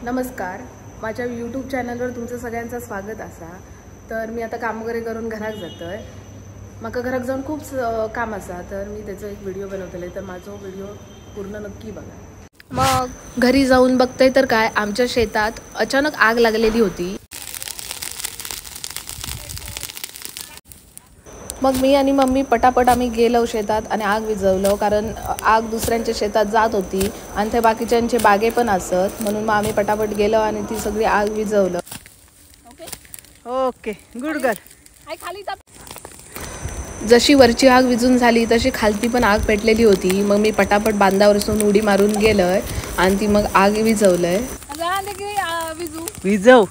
नमस्कार, माझ्या यूट्यूब चॅनलवर तुमचं सगळ्यांचं स्वागत असा. तर मी आता काम वगैरे करून घराक जातोय. म्हाका घराक जाऊन खूप काम असा, तर मी त्याचा एक व्हिडिओ बनवतले. तर माझा व्हिडिओ पूर्ण नक्की बघा. मग घरी जाऊन बघते तर काय, आमच्या शेतात अचानक आग लागलेली होती. मग मी आणि मम्मी पटापट आम्ही गेलो शेतात आणि आग विझवलं, कारण आग दुसऱ्यांच्या शेतात जात होती आणि ते बाकीच्यांचे बागे पण असत, म्हणून मग आम्ही पटापट गेलो आणि ती सगळी आग विझवलं. Okay good girl. जशी वरची आग विझून झाली तशी खालती पण आग पेटलेली होती. मग मी पटापट बांधावरसून उडी मारून गेलोय आणि ती मग आग विझवलंय. विझव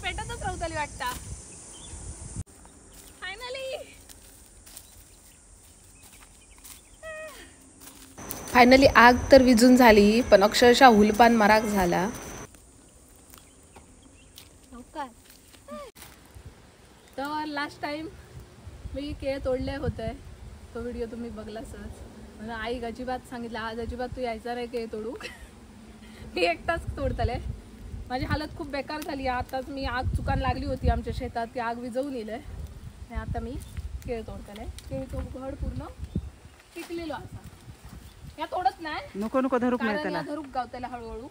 पेटतच राहतली वाटता. फायनली आग तर विझून झाली, पण अक्षरशः हुलपान मराक झाला. तर लास्ट टाइम मी केळ तोडले होते, तो व्हिडिओ तुम्ही बघलासच. मला आई अजिबात सांगितलं, आज अजिबात तू यायचा नाही केळ तोडू. मी एकटाच तोडतले. माझी हालत खूप बेकार झाली. आताच मी आग चुकान लागली होती आमच्या शेतात, ती आग विझवून येईल आणि आता मी केळ तोडतले. केळीचं घड पूर्ण पिकलेलो असा. या तोडत नाही, नको नको धरूक नाही त्याला, धरूक गावतला हळूहळू.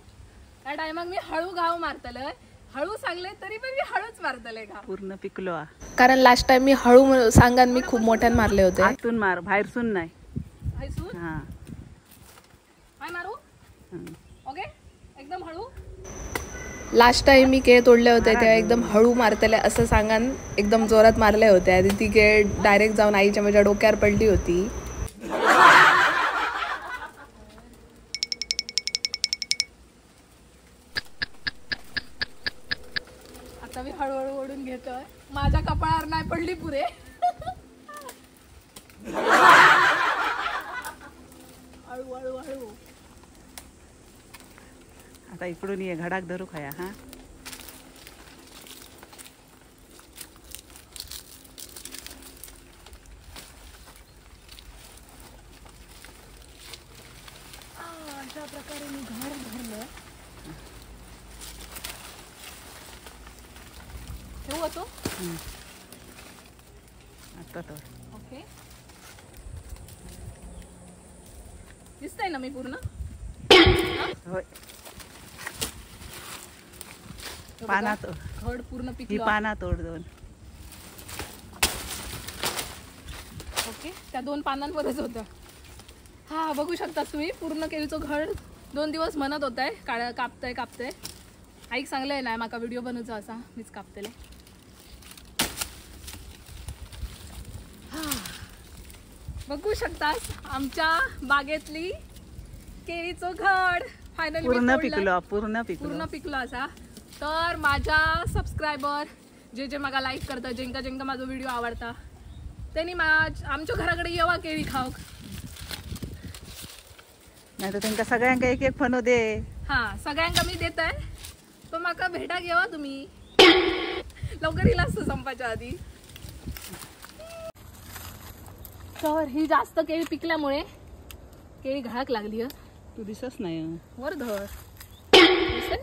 त्या टायमाक मी हळू घाव मारतलंय. हळू सांगले तरी पण मी हळूच मारतले घाव. पूर्ण पिकलो. कारण लास्ट टाइम मी हळू सांगान मी खूप मोठ्यान मारले होते. आतून मार, बाहेरसून नाही. हां काय मारू? ओके, एकदम हळू. लास्ट टाइम मी केळ तोडले होते तेव्हा एकदम हळू मारतले असं सांगान एकदम जोरात मारले होते आणि ती केळ डायरेक्ट जाऊन आईच्या माझ्या डोक्यावर पडली होती. आता मी हळूहळू ओढून घेतोय. माझ्या कपाळावर नाही पडली पुरे. हळू हळू हळू. आता इकडून ये, घडाक धरू खाया. हा अशा प्रकारे मी घर भरलं. ठेवू होतो आता तर ओके. दिसतंय ना मी पूर्ण? होय. पानात घड पूर्ण ही पिकलं. पाना तोड दोन. ओके, त्या दोन पानांमध्येच होतं. हा बघू शकता तुम्ही, पूर्ण केळीचं घड 2 दिवस म्हणत होत आहे कापतंय. आईक सांगलंय नाही माका व्हिडिओ बनवचा असा, मीच कापतले. बघू शकतास आमच्या बागेतली केळीचं घड फायनली पूर्ण पिकलो असा. तर माझ्या सबस्क्रायबर जे मला लाईक करतात, ज्यांका माझा व्हिडिओ आवडता, त्यांनी आमच्या घराकडे येवा केळी खाऊक. नाही तर त्यांना सगळ्यांका एक एक फनो दे. हा सगळ्यांका मी देत आहे, पण माका भेटाक येवा तुम्ही. लवकर येईल असतं संपाच्या आधी. तर ही जास्त केळी पिकल्यामुळे केळी घाक लागली. तू दिसच नाही वर धर. तर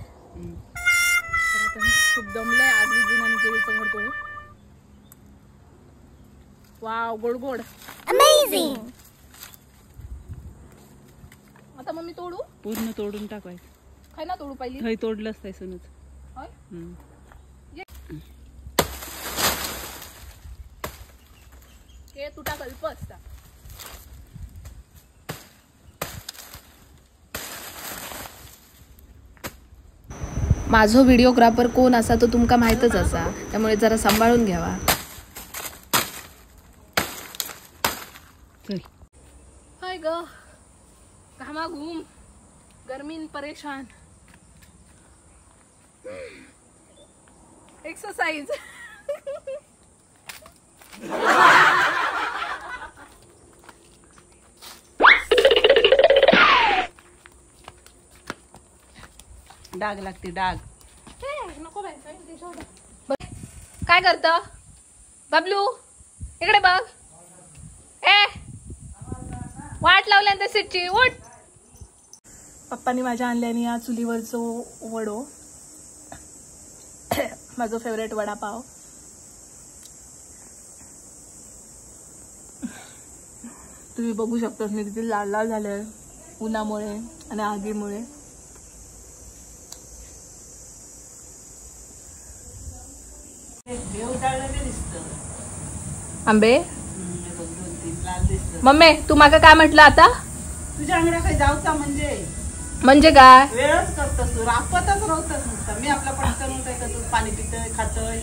आता मी खूप दमलंय आग विझून आणि केळीचं घड तोडू. वाव, गोड गोड, अमेझिंग. आता मग मी तोडू, पूर्ण तोडून टाकायचं. काय ना तोडू पाहिजे. थंय तोडलंच नाही सुनच. केळ तुटा कल्प असता. माझो व्हिडिओग्राफर कोण असा तो तुमका माहितच असा, त्यामुळे जरा सांभाळून घ्यावा. हाय ग, घामा घूम, गर्मीन परेशान. एक्सरसाइज. डाग लागते डाग. नको काय करत बबलू इकडे बघ ए वाट लावल्यानंतर सीटची उठ. पप्पांनी माझ्या आणल्याने या चुलीवरचो वडो माझा फेवरेट वडापाव. तुम्ही बघू शकता मी किती लाल लाल झालंय उन्हामुळे आणि आगीमुळे. आंबे मम्मी तू माका काय म्हटलं आता तुझ्या अंगड्या काही जाऊचा म्हणजे काय वेळच करतस तू रापतच राहतस नुसतं. मी आपला पटकन काय करतो पाणी पितोय खातोय.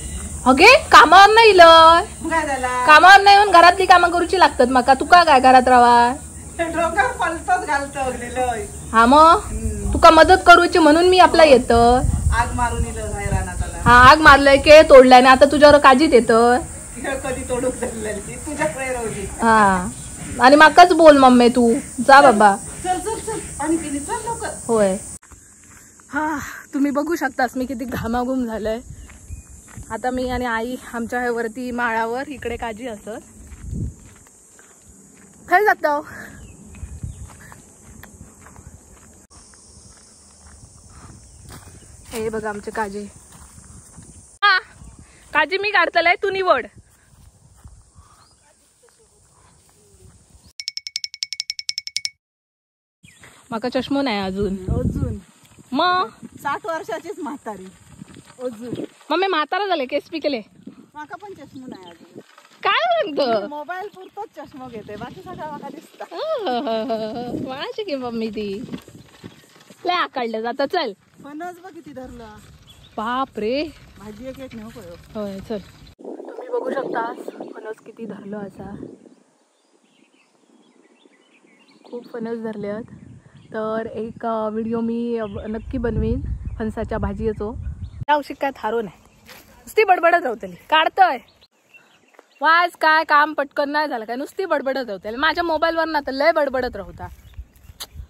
अगे कामावर नाही लय काय झाला कामावर नाही येऊन घरातली कामं करूची लागतात मका. तुका काय घरात राहा डोक्यावर फलतच घालतो अगदी. हा मग तुका मदत करूची म्हणून मी आपला येत. आग मारून रानात आला. हा आग मारलंय केळ तोडलाय ना आता तुझ्यावर काजीत येत. कधी तोडूक झालेली तुझ्या रोजी. हा आणि माकाच बोल मम्मी तू जा बाबा. चल चल चल पाणी पिणे चल लवकर. होय हा तुम्ही बघू शकतास मी किती घामाघूम झालंय. आता मी आणि आई आमच्या वरती माळावर इकडे काजी असत खाली जातो. हे बघा आमचे काजी. हा काजी मी काढतलंय तू निवड. माका चष्मा नाही अजून. मग 60 वर्षाचीच म्हातारी अजून. मम्मी म्हातारा झाले केस पिकले. माका पण चष्मा नाही अजून. काय म्हणतो मोबाईल पुरतोच चष्मा घेते बाकी सगळा माका दिसता. म्हणायची की मम्मी ती लय आकाडलं जातं. चल फणस बघ किती धरला. बाप रे भाजी एक एक नको. होय चल. तुम्ही बघू शकता फणस किती धरलं असा. खूप फणस धरले आहेत. तर एक व्हिडिओ मी नक्की बनवीन फणसाच्या भाजीचो. औषध काय थारो नाही नुसती बडबडत राहतली. काढतय वाज काय काम पटकन नाही झालं काय नुसती बडबडत राहतली. माझ्या मोबाईलवर ना तर लय बडबडत राहता.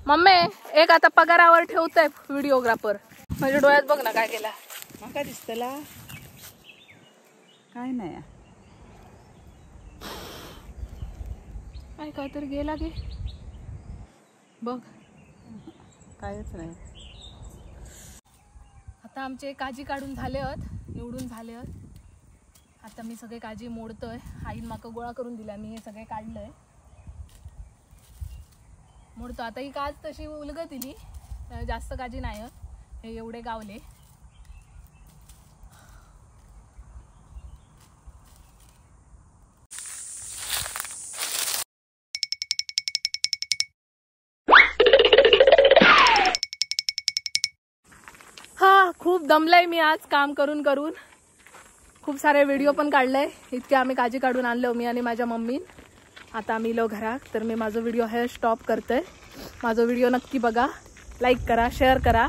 मम्मी एक आता पगारावर ठेवतय व्हिडिओग्राफर. माझ्या डोळ्यात बघ ना काय केला. माका दिसतला काय नाही काय तर गेला गे बघ कायच नाही. आता आमचे काजी काढून झाले आहेत निवडून झाले आहेत. आता मी सगळे काजी मोडतोय. आईन माका गोळा करून दिला मी हे सगळे काढलंय मोडतो. आता ही काज तशी उलगत दिली जास्त काजी नाही हे एवढे गावले. हा खूप दमलंय मी आज काम करून करून. खूप सारे व्हिडिओ पण काढले. इतके आम्ही काजी काढून आणलो मी आणि माझ्या मम्मी. आता आम्ही लो घरात. तर मी माझा व्हिडिओ हे स्टॉप करते. माझा व्हिडिओ नक्की बघा लाईक करा शेअर करा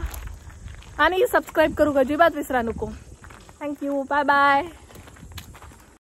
आणि सबस्क्राईब करू अजिबात विसरा नको. Thank you bye bye.